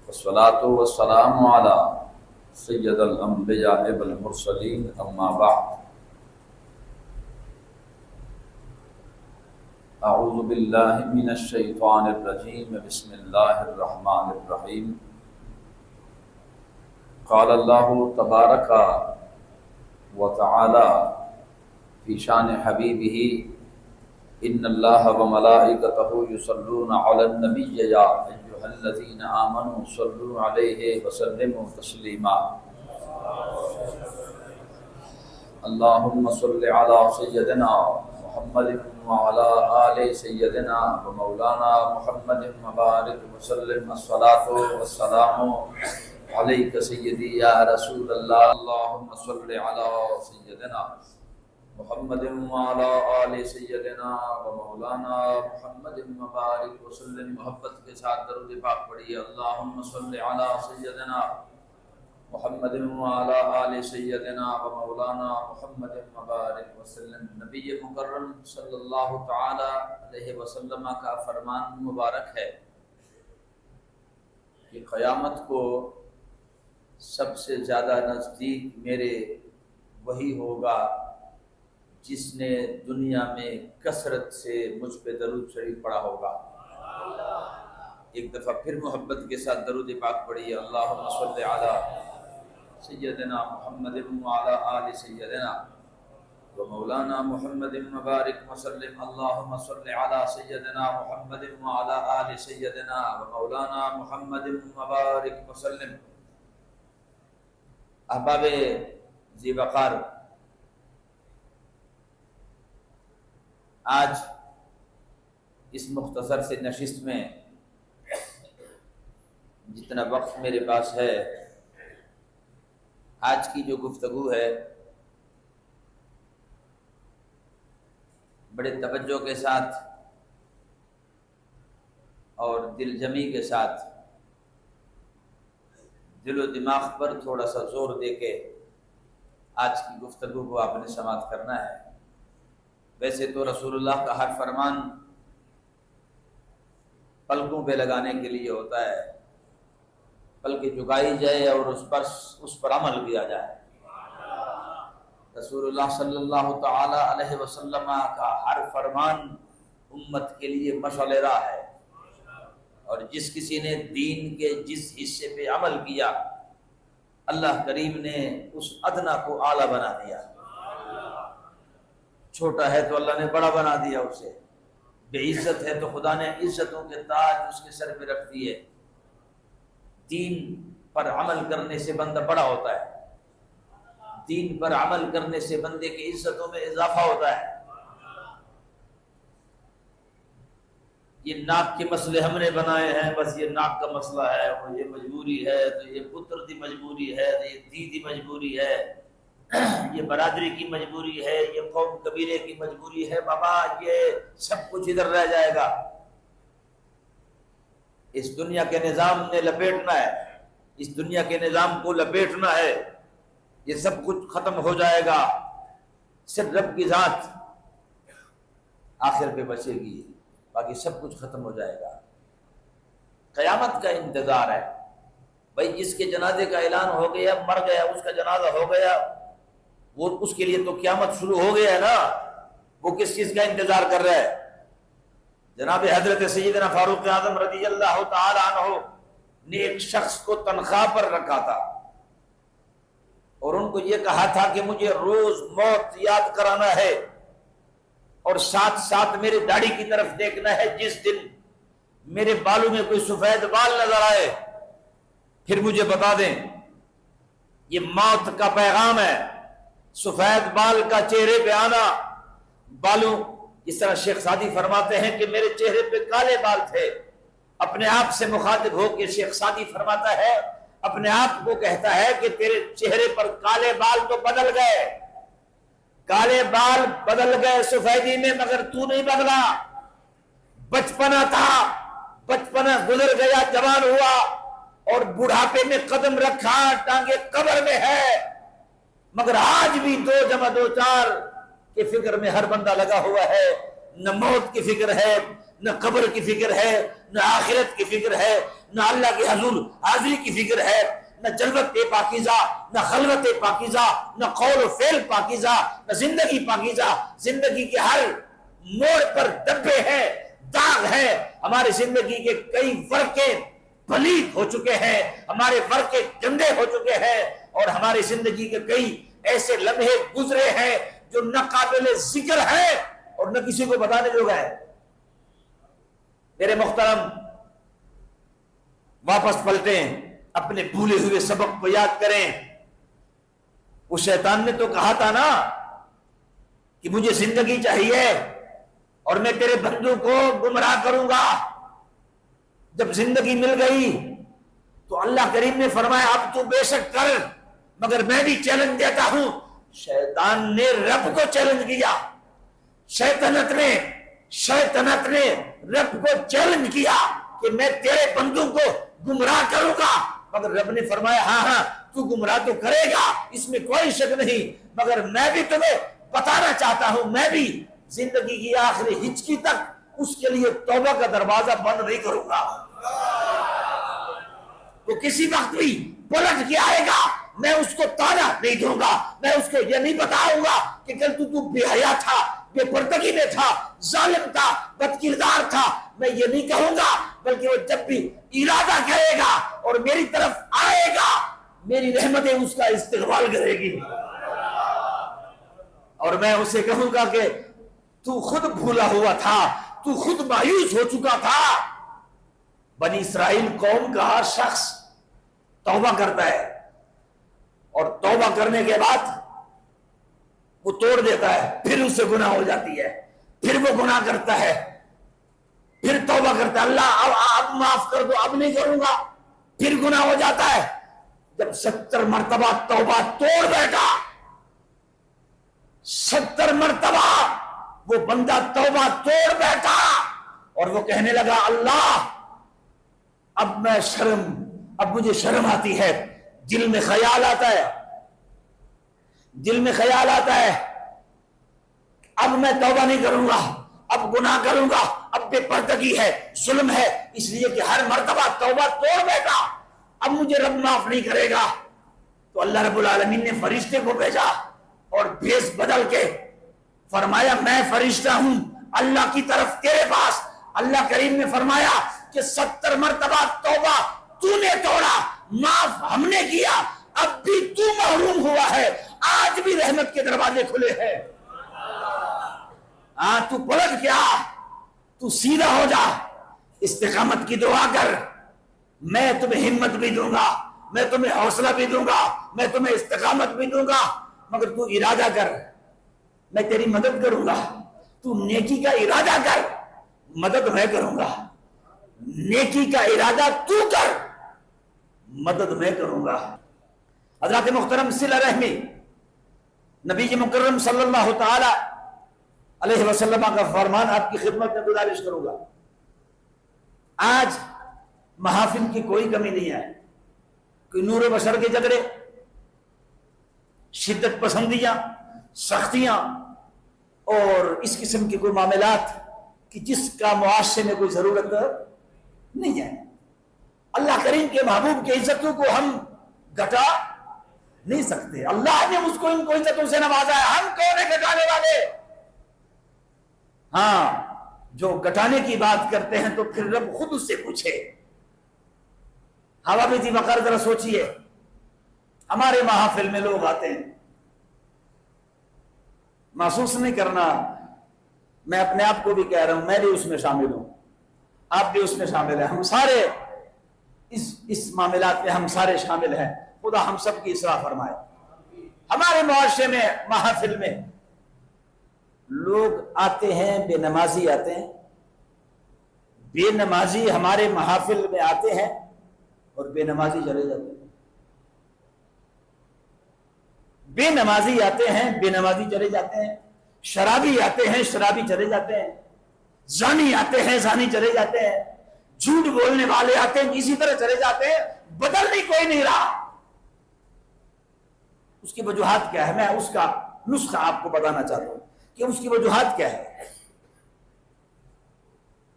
والصلاة والسلام على سید الانبیاء والمرسلین اما بعد اعوذ باللہ من الشیطان الرجیم بسم اللہ الرحمن الرحیم قال اللہ تبارک وتعالی فی شان حبیبہ ان اللہ وملائکتہ یصلون علی النبی یا ایھا الذین آمنوا صلوا علیہ وسلموا تسلیما اللہم صل علی سیدنا محمد وعلی آل سیدنا ومولانا محمد مبارک وسلم الصلاۃ والسلام علیک سیدی یا رسول اللہ اللہم صل علی سیدنا محمد وعلی آل سیدنا و مولانا محمد مبارک وسلم۔ محبت کے ساتھ درود پاک پڑھیے اللہم صل علی سیدنا محمد وعلی آل سیدنا و مولانا محمد مبارک وسلم۔ نبی مکرم صلی اللہ تعالی علیہ وسلم کا فرمان مبارک ہے کہ قیامت کو سب سے زیادہ نزدیک میرے وہی ہوگا جس نے دنیا میں کثرت سے مجھ پہ درود شریف پڑھا ہوگا۔ ایک دفعہ پھر محبت کے ساتھ درود پاک پڑھیے اللہم صل علی سیدنا محمد وعلی آل سیدنا و مولانا محمد مبارک وسلم اللہم صل علی سیدنا محمد وعلی آل سیدنا و مولانا محمد مبارک وسلم۔ احباب ذی وقار، آج اس مختصر سے نشست میں جتنا وقت میرے پاس ہے، آج کی جو گفتگو ہے بڑے توجہ کے ساتھ اور دل جمی کے ساتھ دل و دماغ پر تھوڑا سا زور دے کے آج کی گفتگو کو آپ نے سماعت کرنا ہے۔ ویسے تو رسول اللہ کا ہر فرمان پلکوں پہ لگانے کے لیے ہوتا ہے، پلکیں جھکائی جائے اور اس پر عمل کیا جائے۔ رسول اللہ صلی اللہ تعالی علیہ وسلم کا ہر فرمان امت کے لیے مشعل راہ ہے، اور جس کسی نے دین کے جس حصے پہ عمل کیا اللہ کریم نے اس ادنا کو اعلیٰ بنا دیا۔ چھوٹا ہے تو اللہ نے بڑا بنا دیا اسے، بے عزت ہے تو خدا نے عزتوں کے تاج اس کے سر پہ رکھ دیے۔ دین پر عمل کرنے سے بندہ بڑا ہوتا ہے، دین پر عمل کرنے سے بندے کی عزتوں میں اضافہ ہوتا ہے۔ یہ ناک کے مسئلے ہم نے بنائے ہیں، بس یہ ناک کا مسئلہ ہے، اور یہ مجبوری ہے تو یہ پتر دی مجبوری ہے، تو یہ دی دی مجبوری ہے، یہ برادری کی مجبوری ہے، یہ قوم قبیلے کی مجبوری ہے۔ بابا یہ سب کچھ ادھر رہ جائے گا۔ اس دنیا کے نظام نے لپیٹنا ہے، اس دنیا کے نظام کو لپیٹنا ہے، یہ سب کچھ ختم ہو جائے گا، صرف رب کی ذات آخر پہ بچے گی، باقی سب کچھ ختم ہو جائے گا۔ قیامت کا انتظار ہے بھائی، جس کے جنازے کا اعلان ہو گیا، مر گیا، اس کا جنازہ ہو گیا، وہ اس کے لیے تو قیامت شروع ہو گیا ہے نا، وہ کس چیز کا انتظار کر رہا ہے؟ جناب حضرت سیدنا فاروق اعظم رضی اللہ تعالی عنہ نے ایک شخص کو تنخواہ پر رکھا تھا اور ان کو یہ کہا تھا کہ مجھے روز موت یاد کرانا ہے، اور ساتھ ساتھ میرے داڑھی کی طرف دیکھنا ہے، جس دن میرے بالوں میں کوئی سفید بال نظر آئے پھر مجھے بتا دیں۔ یہ موت کا پیغام ہے، سفید بال کا چہرے پہ آنا، بالوں، اس طرح شیخ سعدی فرماتے ہیں کہ میرے چہرے پہ کالے بال تھے۔ اپنے آپ سے مخاطب ہو کے شیخ سعدی فرماتا ہے، اپنے آپ کو کہتا ہے کہ تیرے چہرے پر کالے بال تو بدل گئے، کالے بال بدل گئے سفیدی میں، مگر تو نہیں بدلا۔ بچپنا تھا، بچپنا گزر گیا، جوان ہوا اور بڑھاپے میں قدم رکھا، ٹانگیں قبر میں ہے، مگر آج بھی 2 + 2 = 4 کی فکر میں ہر بندہ لگا ہوا ہے۔ نہ موت کی فکر ہے، نہ قبر کی فکر ہے، نہ آخرت کی فکر ہے، نہ اللہ کے حضور حاضری کی فکر ہے، نہ جلوت پاکیزہ، نہ خلوت پاکیزہ، نہ قول و فعل پاکیزہ، نہ زندگی پاکیزہ۔ زندگی کے ہر موڑ پر دبے ہیں، داغ ہے۔ ہماری زندگی کے کئی ورقے پلید ہو چکے ہیں، ہمارے ورقے گندے ہو چکے ہیں، اور ہماری زندگی کے کئی ایسے لمحے گزرے ہیں جو نہ قابل ذکر ہے اور نہ کسی کو بتانے جوگا ہے۔ میرے محترم، واپس پلٹیں، اپنے بھولے ہوئے سبق کو یاد کریں۔ وہ شیطان نے تو کہا تھا نا کہ مجھے زندگی چاہیے اور میں تیرے بندوں کو گمراہ کروں گا۔ جب زندگی مل گئی تو اللہ کریم نے فرمایا اب تو بے شک کر، مگر میں بھی چیلنج دیتا ہوں۔ شیطان نے رب کو چیلنج کیا، شیطنت نے رب کو چیلنج کیا کہ میں تیرے بندوں کو گمراہ کروں گا، مگر رب نے فرمایا ہاں تو گمراہ تو کرے گا، اس میں کوئی شک نہیں، مگر میں بھی تمہیں بتانا چاہتا ہوں، میں بھی زندگی کی آخری ہچکی تک اس کے لیے توبہ کا دروازہ بند نہیں کروں گا۔ تو کسی وقت بھی پلٹ کے آئے گا، میں اس کو تانا نہیں دوں گا، میں اس کو یہ نہیں بتاؤں گا کہ کل تو بے حیا تھا، بے پردگی میں تھا، ظالم تھا، بد کردار تھا، میں یہ نہیں کہوں گا، بلکہ وہ جب بھی ارادہ کرے گا اور میری طرف آئے گا، میری رحمتیں اس کا استقبال کرے گی، اور میں اسے کہوں گا کہ تو خود بھولا ہوا تھا، تو خود مایوس ہو چکا تھا۔ بنی اسرائیل قوم کا ہر شخص توبہ کرتا ہے، اور توبہ کرنے کے بعد وہ توڑ دیتا ہے، پھر اس سے گناہ ہو جاتی ہے، پھر وہ گناہ کرتا ہے، پھر توبہ کرتا ہے، اللہ اب معاف کر دو، اب نہیں کروں گا، پھر گناہ ہو جاتا ہے۔ جب 70 مرتبہ توبہ توڑ بیٹھا، 70 مرتبہ وہ بندہ توبہ توڑ بیٹھا، اور وہ کہنے لگا اللہ اب مجھے شرم آتی ہے، دل میں خیال آتا ہے، اب میں توبہ نہیں کروں گا، اب گناہ کروں گا، اب بے پردگی ہے، ظلم ہے، اس لیے کہ ہر مرتبہ توبہ توڑ بیٹھا، اب مجھے رب معاف نہیں کرے گا۔ تو اللہ رب العالمین نے فرشتے کو بھیجا اور بھیس بدل کے فرمایا میں فرشتہ ہوں اللہ کی طرف تیرے پاس۔ اللہ کریم نے فرمایا کہ 70 مرتبہ توبہ تو نے توڑا، معاف ہم نے کیا، اب بھی تو محروم ہوا ہے، آج بھی رحمت کے دروازے کھلے ہیں۔ تو پلٹ کیا، تو سیدھا ہو جا، استقامت کی دعا کر، میں تمہیں ہمت بھی دوں گا، میں تمہیں حوصلہ بھی دوں گا، میں تمہیں استقامت بھی دوں گا، مگر تو ارادہ کر، میں تیری مدد کروں گا۔ تو نیکی کا ارادہ کر، مدد میں کروں گا، نیکی کا ارادہ تو کر، مدد میں کروں گا۔ حضرات محترم، صلہ رحمی، نبی مکرم صلی اللہ تعالی علیہ وسلم کا فرمان آپ کی خدمت میں گزارش کروں گا۔ آج محافل کی کوئی کمی نہیں ہے، کوئی نور و بشر کے جھگڑے، شدت پسندیاں، سختیاں اور اس قسم کے کوئی معاملات کہ جس کا معاشرے میں کوئی ضرورت نہیں ہے۔ اللہ کریم کے محبوب کی عزتوں کو ہم گھٹا نہیں سکتے، اللہ نے اس کو ان کو عزتوں سے نوازا ہے، ہم کون ہیں گھٹانے والے؟ ہاں، جو گھٹانے کی بات کرتے ہیں تو پھر رب خود اس سے پوچھے۔ ہوا بھی تھی وقار، ذرا سوچئے، ہمارے محافل میں لوگ آتے ہیں، محسوس نہیں کرنا، میں اپنے آپ کو بھی کہہ رہا ہوں، میں بھی اس میں شامل ہوں، آپ بھی اس میں شامل ہیں، ہم سارے اس معاملات میں ہم سارے شامل ہیں۔ خدا ہم سب کی اصلاح فرمائے۔ ہمارے معاشرے میں محافل میں لوگ آتے ہیں، بے نمازی آتے ہیں، بے نمازی ہمارے محافل میں آتے ہیں اور بے نمازی چلے جاتے ہیں، بے نمازی آتے ہیں، بے نمازی چلے جاتے ہیں، شرابی آتے ہیں، شرابی چلے جاتے ہیں، زانی آتے ہیں، زانی چلے جاتے ہیں، جھوٹ بولنے والے آتے ہیں، اسی طرح چلے جاتے ہیں، بدل نہیں کوئی نہیں رہا۔ اس کی وجوہات کیا ہے؟ میں اس کا نسخہ آپ کو بتانا چاہتا ہوں کہ اس کی وجوہات کیا ہے۔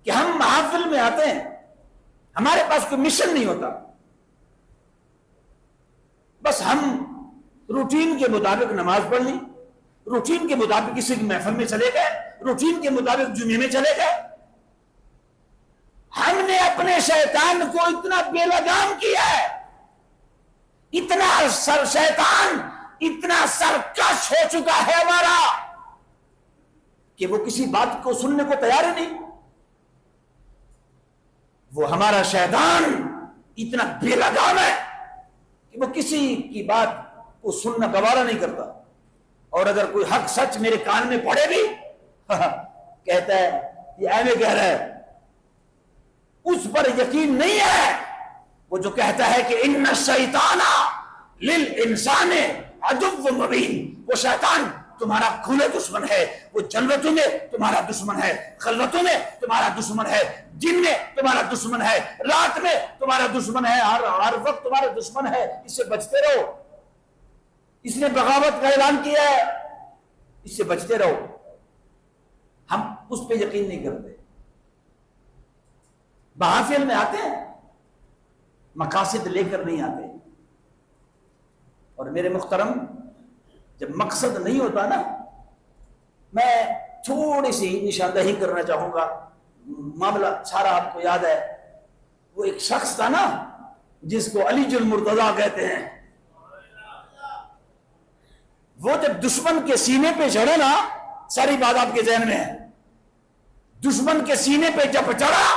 کہ ہم محافل میں آتے ہیں، ہمارے پاس کوئی مشن نہیں ہوتا، بس ہم روٹین کے مطابق نماز پڑھ لی، روٹین کے مطابق کسی کی محفل میں چلے گئے، روٹین کے مطابق جمعے میں چلے گئے۔ ہم نے اپنے شیطان کو اتنا بے لگام کیا ہے، اتنا شیطان اتنا سرکش ہو چکا ہے ہمارا کہ وہ کسی بات کو سننے کو تیار ہی نہیں۔ وہ ہمارا شیطان اتنا بے لگام ہے کہ وہ کسی کی بات کو سننا گوارا نہیں کرتا، اور اگر کوئی حق سچ میرے کان میں پڑے بھی کہتا ہے یہ ایویں کہہ رہا ہے، اس پر یقین نہیں ہے۔ وہ جو کہتا ہے کہ ان الشیطان للانسان عدو مبین، وہ شیطان تمہارا کھلے دشمن ہے، وہ جلوتوں میں تمہارا دشمن ہے، خلوتوں میں تمہارا دشمن ہے، دن میں تمہارا دشمن ہے، رات میں تمہارا دشمن ہے، ہر وقت تمہارا دشمن ہے، اس سے بچتے رہو۔ اس نے بغاوت کا اعلان کیا ہے، اس سے بچتے رہو۔ ہم اس پہ یقین نہیں کرتے، محافل میں آتے ہیں، مقاصد لے کر نہیں آتے۔ اور میرے محترم، جب مقصد نہیں ہوتا نا، میں تھوڑی سی نشاندہی کرنا چاہوں گا۔ معاملہ سارا آپ کو یاد ہے، وہ ایک شخص تھا نا جس کو علی المرتضیٰ کہتے ہیں، وہ جب دشمن کے سینے پہ چڑھا نا، ساری بات آپ کے ذہن میں ہے، دشمن کے سینے پہ جب چڑھا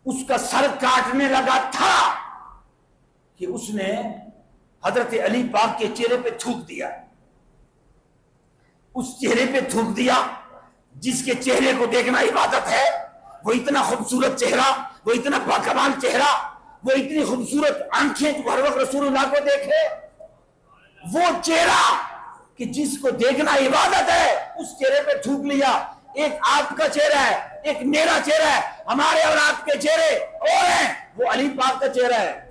اس کا سر کاٹنے لگا تھا کہ اس نے حضرت علی پاک کے چہرے پہ تھوک دیا، اس چہرے پہ تھوک دیا جس کے چہرے کو دیکھنا عبادت ہے۔ وہ اتنا خوبصورت چہرہ، وہ اتنا باکمال چہرہ، وہ اتنی خوبصورت آنکھیں جو ہر وقت رسول اللہ کو دیکھے، وہ چہرہ کہ جس کو دیکھنا عبادت ہے، اس چہرے پہ تھوک لیا۔ ایک آپ کا چہرہ ہے، ایک میرا چہرہ ہے، ہمارے اور آپ کے چہرے اور ہیں، وہ علی پاک کا چہرہ ہے۔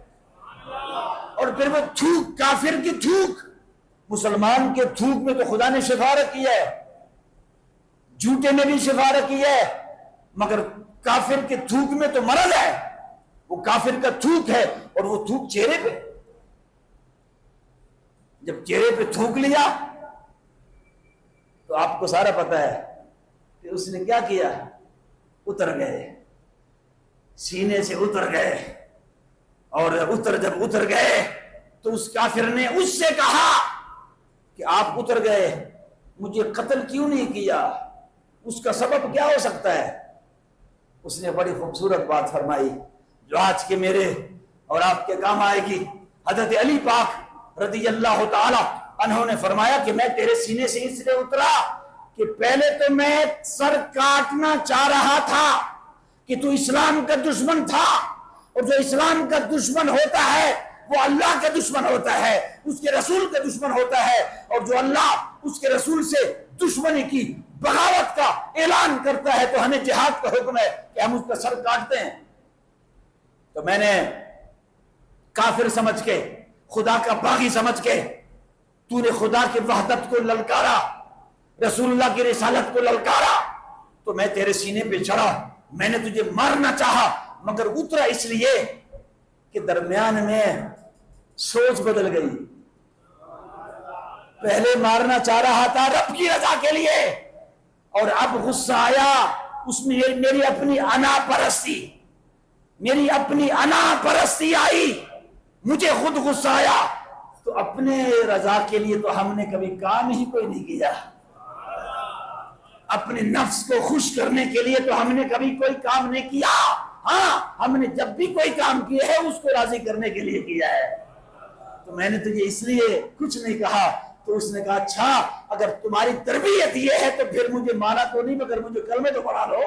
اور پھر وہ تھوک، کافر کی تھوک، مسلمان کے تھوک میں تو خدا نے شفا رکھی ہے، جھوٹے نے بھی شفا رکھی ہے، مگر کافر کے تھوک میں تو مرض ہے۔ وہ کافر کا تھوک ہے، اور وہ تھوک چہرے پہ، جب چہرے پہ تھوک لیا تو آپ کو سارا پتا ہے کہ اس نے کیا کیا، اتر گئے، سینے سے اتر گئے، اور جب اتر گئے تو اس کافر نے اس سے کہا کہ آپ اتر گئے، مجھے قتل کیوں نہیں کیا، اس کا سبب کیا ہو سکتا ہے؟ اس نے بڑی خوبصورت بات فرمائی جو آج کے میرے اور آپ کے کام آئے گی۔ حضرت علی پاک رضی اللہ تعالی عنہ نے فرمایا کہ میں تیرے سینے سے اس لیے اترا کہ پہلے تو میں سر کاٹنا چاہ رہا تھا کہ تو اسلام کا دشمن تھا، اور جو اسلام کا دشمن ہوتا ہے وہ اللہ کا دشمن ہوتا ہے، اس کے رسول کا دشمن ہوتا ہے، اور جو اللہ اس کے رسول سے دشمنی کی، بغاوت کا اعلان کرتا ہے تو ہمیں جہاد کا حکم ہے کہ ہم اس کا سر کاٹتے ہیں۔ تو میں نے کافر سمجھ کے، خدا کا باغی سمجھ کے، تو نے خدا کی وحدت کو للکارا، رسول اللہ کی رسالت کو للکارا، تو میں تیرے سینے پہ چڑھا، میں نے تجھے مارنا چاہا، مگر اترا اس لیے کہ درمیان میں سوچ بدل گئی۔ پہلے مارنا چاہ رہا تھا رب کی رضا کے لیے، اور اب غصہ آیا، اس میں میری اپنی انا پرستی آئی، مجھے خود غصہ آیا، تو اپنے رضا کے لیے تو ہم نے کبھی کام ہی کوئی نہیں کیا، اپنے نفس کو خوش کرنے کے لیے تو ہم نے کبھی کوئی کام نہیں کیا۔ ہاں، ہم نے جب بھی کوئی کام کیا ہے اس کو راضی کرنے کے لیے کیا ہے۔ تو میں نے تجھے اس لیے کچھ نہیں کہا، تو اس نے کہا اچھا اگر تمہاری تربیت یہ ہے تو پھر مجھے مانا تو نہیں، مگر مجھے کلمے تو پڑھا لو۔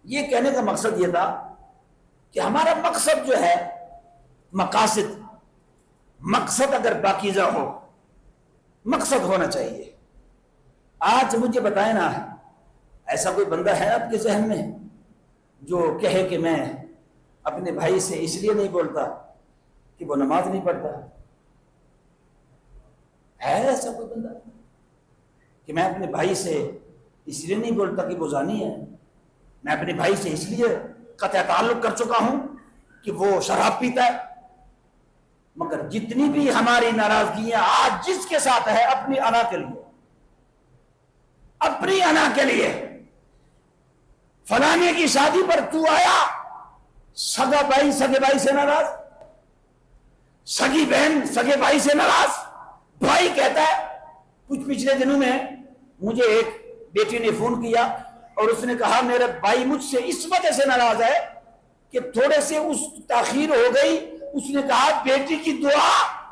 یہ کہنے کا مقصد یہ تھا کہ ہمارا مقصد جو ہے، مقصد اگر پاکیزہ ہو، مقصد ہونا چاہیے۔ آج مجھے بتائیں نا، ایسا کوئی بندہ ہے آپ کے ذہن میں جو کہے کہ میں اپنے بھائی سے اس لیے نہیں بولتا کہ وہ نماز نہیں پڑھتا؟ ہے ایسا کوئی بندہ کہ میں اپنے بھائی سے اس لیے نہیں بولتا کہ وہ زانی ہے، میں اپنے بھائی سے اس لیے قطع تعلق کر چکا ہوں کہ وہ شراب پیتا ہے۔ مگر جتنی بھی ہماری ناراضگیاں آج جس کے ساتھ ہے، اپنی انا کے لیے، اپنی انا کے لیے۔ فلانے کی شادی پر تو آیا، سگا بھائی سگے بھائی سے ناراض، سگی بہن سگے بھائی سے ناراض۔ بھائی کہتا ہے، کچھ پچھلے دنوں میں مجھے ایک بیٹی نے فون کیا اور اس نے کہا میرے بھائی مجھ سے اس وجہ سے ناراض ہے کہ تھوڑے سے اس تاخیر ہو گئی، اس نے کہا بیٹی کی دعا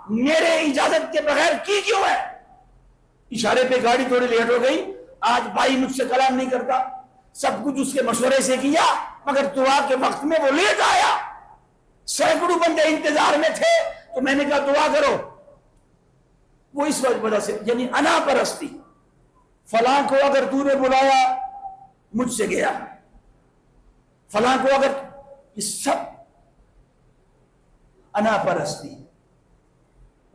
میرے اجازت کے بغیر کی کیوں ہے؟ اشارے پہ گاڑی تھوڑی لیٹ ہو گئی، آج بھائی مجھ سے کلام نہیں کرتا، سب کچھ اس کے مشورے سے کیا، مگر دعا کے وقت میں وہ لیٹ آیا، سینکڑوں بندے انتظار میں تھے، تو میں نے کہا دعا کرو۔ وہ اس وجہ سے، یعنی انا پرستی، فلاں کو اگر تو نے بلایا مجھ سے گیا، فلاں کو اگر، یہ سب انا پرستی،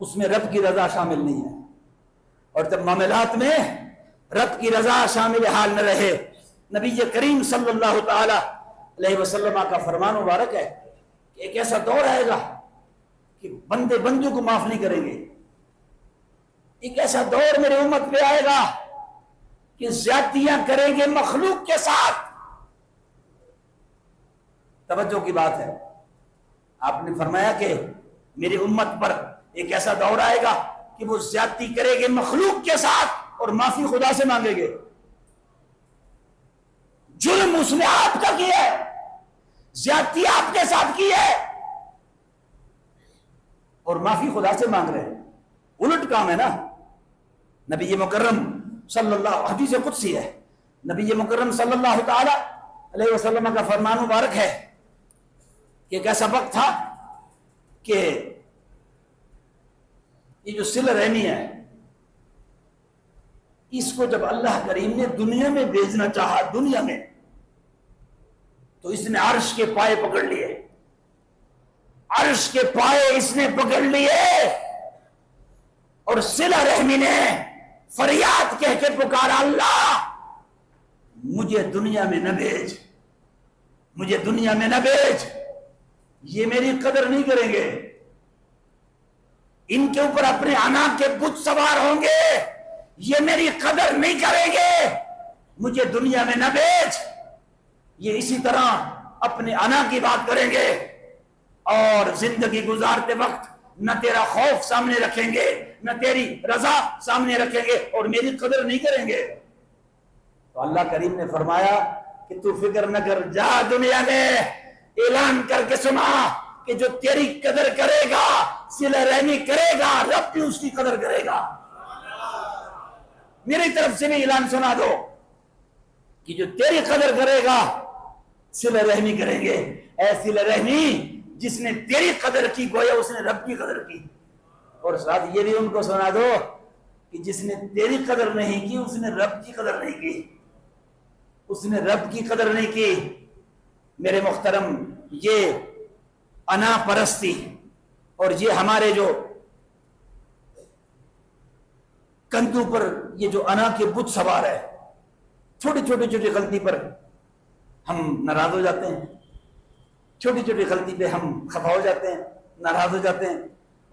اس میں رب کی رضا شامل نہیں ہے۔ اور جب معاملات میں رب کی رضا شامل حال نہ رہے، نبی کریم صلی اللہ تعالی علیہ وسلم کا فرمان مبارک ہے کہ ایک ایسا دور آئے گا کہ بندے بندوں کو معاف نہیں کریں گے۔ ایک ایسا دور میرے امت پہ آئے گا کہ زیادتیاں کریں گے مخلوق کے ساتھ۔ توجہ کی بات ہے، آپ نے فرمایا کہ میری امت پر ایک ایسا دور آئے گا کہ وہ زیادتی کرے گے مخلوق کے ساتھ اور معافی خدا سے مانگے گے۔ جرم اس نے آپ کا کیا ہے، زیادتی آپ کے ساتھ کی ہے، اور معافی خدا سے مانگ رہے ہیں۔ الٹ کام ہے نا۔ نبی مکرم صلی اللہ، حدیث قدسی ہے، نبی مکرم صلی اللہ تعالی علیہ وسلم کا فرمان مبارک ہے کہ ایک ایسا وقت تھا کہ یہ جو صلہ رحمی ہے، اس کو جب اللہ کریم نے دنیا میں بھیجنا چاہا، دنیا میں، تو اس نے عرش کے پائے پکڑ لیے، عرش کے پائے اس نے پکڑ لیے، اور صلہ رحمی نے فریاد کہہ کے پکارا، اللہ مجھے دنیا میں نہ بھیج، مجھے دنیا میں نہ بھیج، یہ میری قدر نہیں کریں گے، ان کے اوپر اپنے انا کے بت سوار ہوں گے، یہ میری قدر نہیں کریں گے، مجھے دنیا میں نہ بھیج۔ یہ اسی طرح اپنے انا کی بات کریں گے اور زندگی گزارتے وقت نہ تیرا خوف سامنے رکھیں گے، نہ تیری رضا سامنے رکھیں گے، اور میری قدر نہیں کریں گے۔ تو اللہ کریم نے فرمایا کہ تو فکر نہ کر، جا دنیا میں اعلان کر کے سنا کہ جو تیری قدر کرے گا، صلہ رحمی کرے گا، رب بھی اس کی قدر کرے گا۔ میری طرف سے بھی اعلان سنا دو کہ جو تیری قدر کرے گا، صلہ رحمی کریں گے۔ اے صلہ رحمی، جس نے تیری قدر کی گویا اس نے رب کی قدر کی۔ اور ساتھ یہ بھی ان کو سنا دو کہ جس نے تیری قدر نہیں کی، اس نے رب کی قدر نہیں کی، اس نے رب کی قدر نہیں کی۔ میرے محترم، یہ انا پرستی اور یہ ہمارے جو کندھوں پر یہ جو انا کے بت سوار ہے، چھوٹی چھوٹی غلطی پر ہم ناراض ہو جاتے ہیں، چھوٹی چھوٹی غلطی پہ ہم خفا ہو جاتے ہیں، ناراض ہو جاتے ہیں،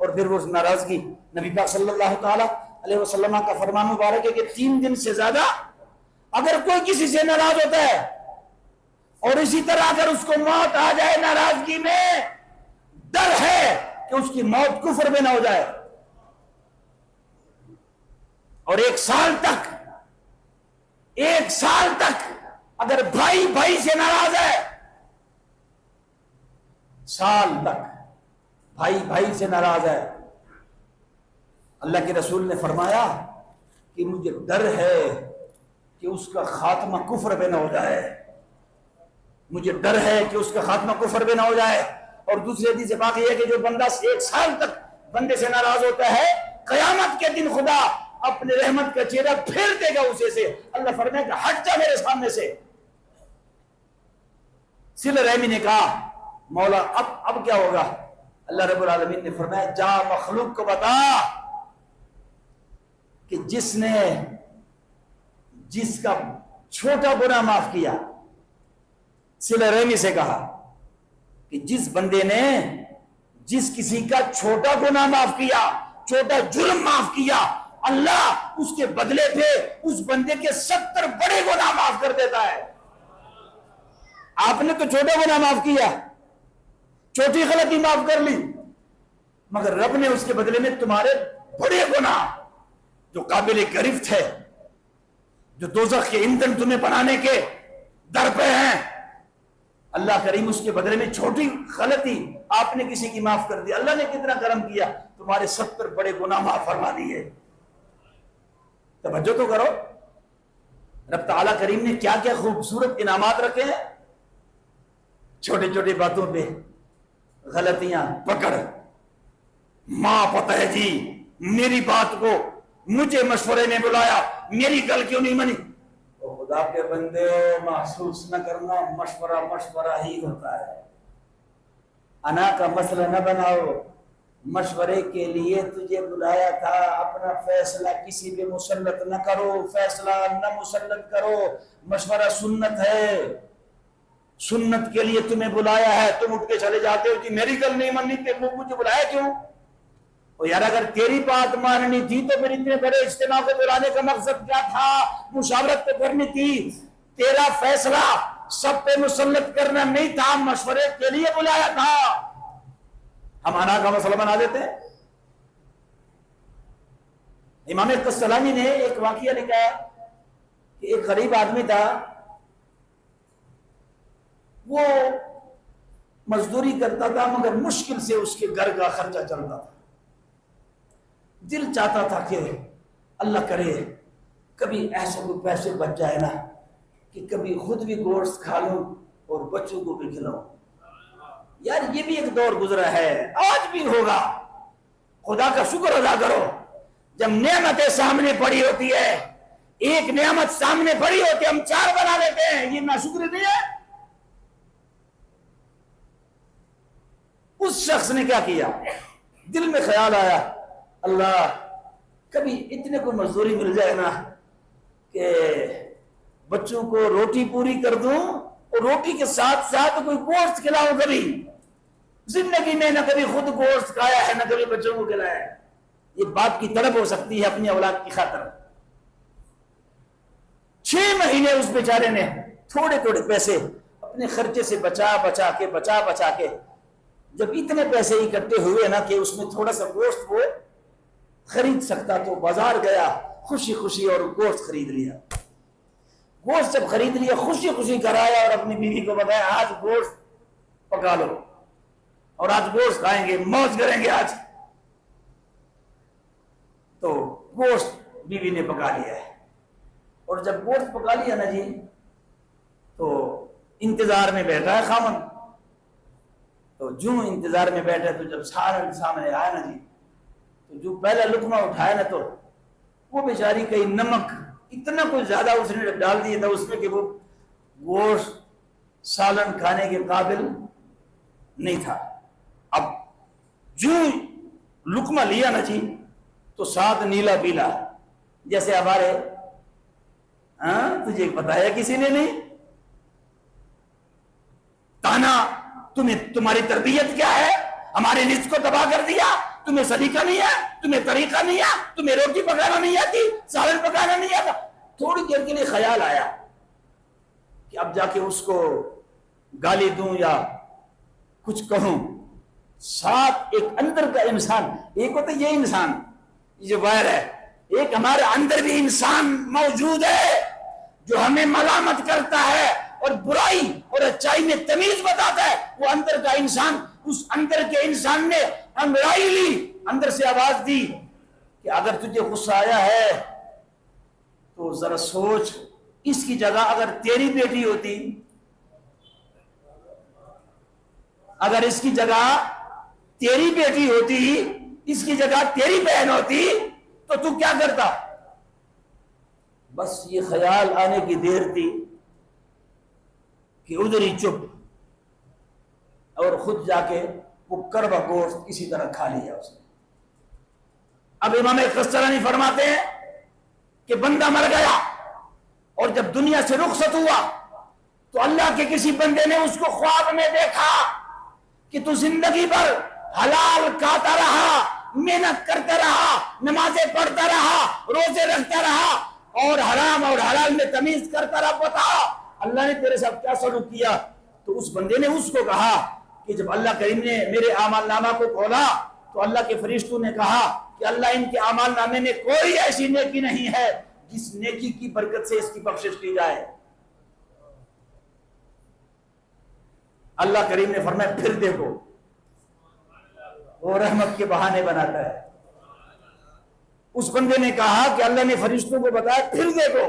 اور پھر وہ ناراضگی، نبی پاک صلی اللہ تعالی علیہ وسلم کا فرمان مبارک ہے کہ 3 دن سے زیادہ اگر کوئی کسی سے ناراض ہوتا ہے، اور اسی طرح اگر اس کو موت آ جائے ناراضگی میں، ڈر ہے کہ اس کی موت کفر میں نہ ہو جائے، اور 1 سال تک اگر بھائی بھائی سے ناراض ہے، سال تک بھائی بھائی سے ناراض ہے، اللہ کے رسول نے فرمایا کہ مجھے ڈر ہے کہ اس کا خاتمہ کفر میں نہ ہو جائے، مجھے ڈر ہے کہ اس کا خاتمہ کفر میں نہ ہو جائے۔ اور دوسری حدیث پاک یہ ہے کہ جو بندہ 1 سال تک بندے سے ناراض ہوتا ہے، قیامت کے دن خدا اپنے رحمت کا چہرہ پھیر دے گا اسے سے، اللہ فرمائے کہ ہٹ جا میرے سامنے سے۔ صلہ رحمی نے کہا مولا اب کیا ہوگا؟ اللہ رب العالمین نے فرمایا جا مخلوق کو بتا کہ جس کا چھوٹا گناہ معاف کیا. صلہ رحمی سے کہا کہ جس بندے نے جس کسی کا چھوٹا گناہ معاف کیا, چھوٹا جرم معاف کیا, اللہ اس کے بدلے پہ اس بندے کے 70 بڑے گناہ معاف کر دیتا ہے. آپ نے تو چھوٹا گناہ معاف کیا, چھوٹی غلطی معاف کر لی, مگر رب نے اس کے بدلے میں تمہارے بڑے گناہ جو قابل گرفت ہے, جو دوزخ کے ایندھن تمہیں بنانے کے در پہ ہیں, اللہ کریم اس کے بدلے میں چھوٹی غلطی آپ نے کسی کی معاف کر دی. اللہ نے کتنا کرم کیا, تمہارے 70 بڑے گناہ معاف فرما دیے. توجہ تو کرو, رب تعالیٰ کریم نے کیا کیا خوبصورت انعامات رکھے ہیں. چھوٹی چھوٹی باتوں پہ غلطیاں پکڑ, ماں پتہ ہے جی میری بات کو مجھے مشورے میں بلایا, میری گل کیوں نہیں منی. خدا کے بندے محسوس نہ کرنا, مشورہ مشورہ ہی ہوتا ہے. انا کا مسئلہ نہ بناؤ, مشورے کے لیے تجھے بلایا تھا, اپنا فیصلہ کسی پہ مسلط نہ کرو, فیصلہ نہ مسلط کرو. مشورہ سنت ہے, سنت کے لیے تمہیں بلایا ہے, تم اٹھ کے چلے جاتے ہو کہ میری گل نہیں ماننی تھی, مجھے بلایا کیوں؟ اور یار اگر تیری بات ماننی تھی تو پھر اتنے بڑے اجتماع کو بلانے کا مقصد کیا تھا؟ مشاورت تو کرنی تھی. تیرا فیصلہ سب پہ مسلط کرنا نہیں تھا, مشورے کے لیے بلایا تھا. ہم انا کا مسئلہ بنا دیتے ہیں. امام قسطلانی نے ایک واقعہ لکھا کہ ایک غریب آدمی تھا, وہ مزدوری کرتا تھا مگر مشکل سے اس کے گھر کا خرچہ چلتا تھا. دل چاہتا تھا کہ اللہ کرے کبھی ایسے کوئی پیسے بچ جائے نا کہ کبھی خود بھی گوشت کھا لوں اور بچوں کو بھی کھلاؤں. یار یہ بھی ایک دور گزرا ہے, آج بھی ہوگا. خدا کا شکر ادا کرو. جب نعمتیں سامنے پڑی ہوتی ہے, ایک نعمت سامنے پڑی ہوتی ہے, ہم 4 بنا لیتے ہیں. یہ ناشکری نہیں ہے. اس شخص نے کیا کیا, دل میں خیال آیا, اللہ کبھی اتنے کو مزدوری مل جائے نا کہ بچوں کو روٹی پوری کر دوں اور روٹی کے ساتھ ساتھ کوئی گوشت کھلاؤں. کبھی زندگی میں نہ کبھی خود گوشت کھایا ہے نہ کبھی بچوں کو کھلایا ہے. یہ باپ کی طلب ہو سکتی ہے اپنی اولاد کی خاطر. 6 مہینے اس بیچارے نے تھوڑے تھوڑے پیسے اپنے خرچے سے بچا بچا کے جب اتنے پیسے اکٹھے ہوئے نا کہ اس میں تھوڑا سا گوشت وہ خرید سکتا تو بازار گیا خوشی خوشی اور گوشت خرید لیا. گوشت جب خرید لیا خوشی خوشی کرایا اور اپنی بیوی کو بتایا آج گوشت پکا لو اور آج گوشت کھائیں گے, موج کریں گے آج. تو گوشت بیوی نے پکا لیا ہے, اور جب گوشت پکا لیا نا جی تو انتظار میں بیٹھا ہے خامن. تو جو انتظار میں بیٹھا تو جب سارا سامنے آیا نا جی تو جو پہلا لقمہ اٹھایا نا تو وہ بیچاری کئی نمک اتنا کچھ زیادہ اس نے ڈال دیا تھا اس میں کہ وہ گوشت سالن کھانے کے قابل نہیں تھا. اب جو لقمہ لیا نا جی تو ساتھ نیلا پیلا, جیسے ہمارے تجھے بتایا کسی نے نہیں, تانا تمہاری تربیت کیا ہے, ہمارے رزق کو تباہ کر دیا, تمہیں سلیقہ نہیں ہے, تمہیں طریقہ نہیں ہے, تمہیں روٹی پکانا نہیں آتی, سالن پکانا نہیں آتا. تھوڑی دیر کے لیے خیال آیا کہ اب جا کے اس کو گالی دوں یا کچھ کہوں. ساتھ ایک اندر کا انسان, ایک ہوتا ہے یہ انسان جو باہر ہے, ایک ہمارے اندر بھی انسان موجود ہے جو ہمیں ملامت کرتا ہے اور برائی اور اچائی میں تمیز بتاتا ہے. وہ اندر کا انسان, اس اندر کے انسان نے انگڑائی لی, اندر سے آواز دی کہ اگر تجھے غصہ آیا ہے تو ذرا سوچ, اس کی جگہ اگر تیری بیٹی ہوتی, اگر اس کی جگہ تیری بیٹی ہوتی, اس کی جگہ تیری بہن ہوتی تو تو کیا کرتا؟ بس یہ خیال آنے کی دیر تھی کہ ادھر ہی چپ, اور خود جا کے وہ کڑوا گوشت اسی طرح کھا لیا اس نے. اب امام قسطلانی فرماتے ہیں کہ بندہ مر گیا, اور جب دنیا سے رخصت ہوا تو اللہ کے کسی بندے نے اس کو خواب میں دیکھا کہ تو زندگی بھر حلال کھاتا رہا، محنت کرتا رہا، نمازیں پڑھتا رہا، روزے رکھتا رہا اور حرام اور حلال میں تمیز کرتا رہا، بتا اللہ نے تیرے ساتھ کیا سلوک کیا؟ تو اس بندے نے اس کو کہا کہ جب اللہ کریم نے میرے اعمال نامہ کو کھولا تو اللہ کے فرشتوں نے کہا کہ اللہ ان کے اعمال نامے میں کوئی ایسی نیکی نہیں ہے جس نیکی کی برکت سے اس کی بخشش کی جائے۔ اللہ کریم نے فرمایا پھر دیکھو، وہ رحمت کے بہانے بناتا ہے۔ اس بندے نے کہا کہ اللہ نے فرشتوں کو بتایا پھر دیکھو،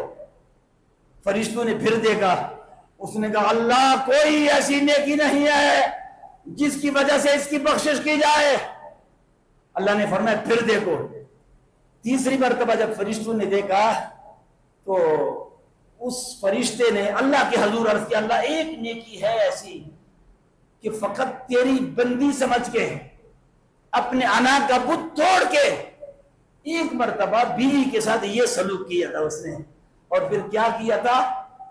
فرشتوں نے پھر دیکھا، اس نے کہا اللہ کوئی ایسی نیکی نہیں ہے جس کی وجہ سے اس کی بخشش کی جائے۔ اللہ نے فرمایا پھر دیکھو۔ تیسری مرتبہ جب فرشتوں نے دیکھا تو اس فرشتے نے اللہ کے حضور عرض کیا اللہ ایک نیکی ہے ایسی کہ فقط تیری بندی سمجھ کے اپنے انا کا بت توڑ کے ایک مرتبہ بیوی کے ساتھ یہ سلوک کیا تھا اس نے، اور پھر کیا کیا تھا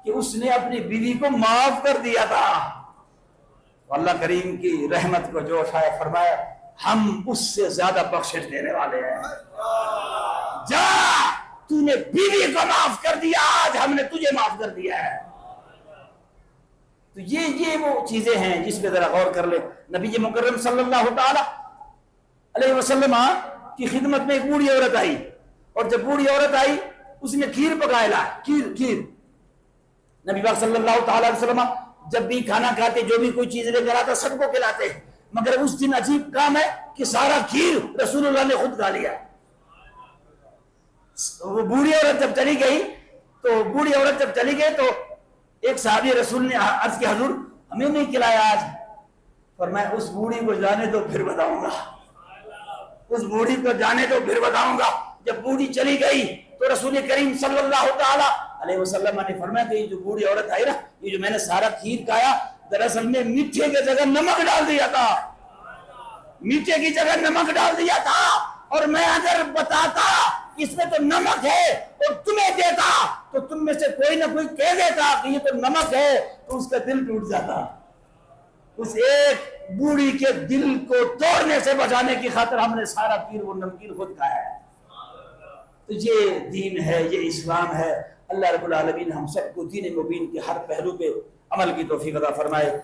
کہ اس نے اپنی بیوی کو معاف کر دیا تھا۔ اللہ کریم کی رحمت کو جوش آیا، فرمایا ہم اس سے زیادہ بخشش دینے والے ہیں۔ جا تو نے بیوی کو معاف کر دیا، آج ہم نے تجھے معاف کر دیا ہے۔ تو یہ وہ چیزیں ہیں جس پہ ذرا غور کر لے۔ نبی مکرم صلی اللہ تعالی علیہ وسلم کی خدمت میں ایک بوڑھی عورت آئی، اور جب بوڑھی عورت آئی اس نے کھیر پکایا لا، کھیر۔ نبی پاک صلی اللہ تعالی علیہ وسلم جب بھی کھانا کھاتے جو بھی کوئی چیز لے کر آتا سب کو کھلاتے، مگر اس دن عجیب کام ہے کہ سارا کھیر رسول اللہ نے خود کھا لیا۔ وہ بوڑھی عورت جب چلی گئی تو ایک صحابی رسول نے عرض کیا حضور ہمیں نہیں کھلایا آج۔ فرمایا اس بوڑھی کو جانے دو پھر بتاؤں گا، اس بوڑھی کو جانے دو پھر بتاؤں گا۔ جب بوڑھی چلی گئی تو رسول کریم صلی اللہ تعالی علیہ وسلم نے فرمایا کہ یہ جو بوڑھی عورت آئی نا، یہ جو میں نے سارا کھیر کھایا دراصل میں میٹھے کی جگہ نمک ڈال دیا تھا، میٹھے کی جگہ نمک ڈال دیا تھا، اور میں اگر بتاتا اس میں تو نمک ہے اور تمہیں دیتا تو تم میں سے کوئی نہ کوئی کہہ دیتا کہ یہ تو نمک ہے، تو اس کا دل ٹوٹ جاتا۔ اس ایک بوڑھی کے دل کو توڑنے سے بچانے کی خاطر ہم نے سارا کھیر وہ نمکین خود کھایا ہے۔ تو یہ دین ہے، یہ اسلام ہے۔ اللہ رب العالمین ہم سب کو دین مبین کے ہر پہلو پہ عمل کی توفیق عطا فرمائے۔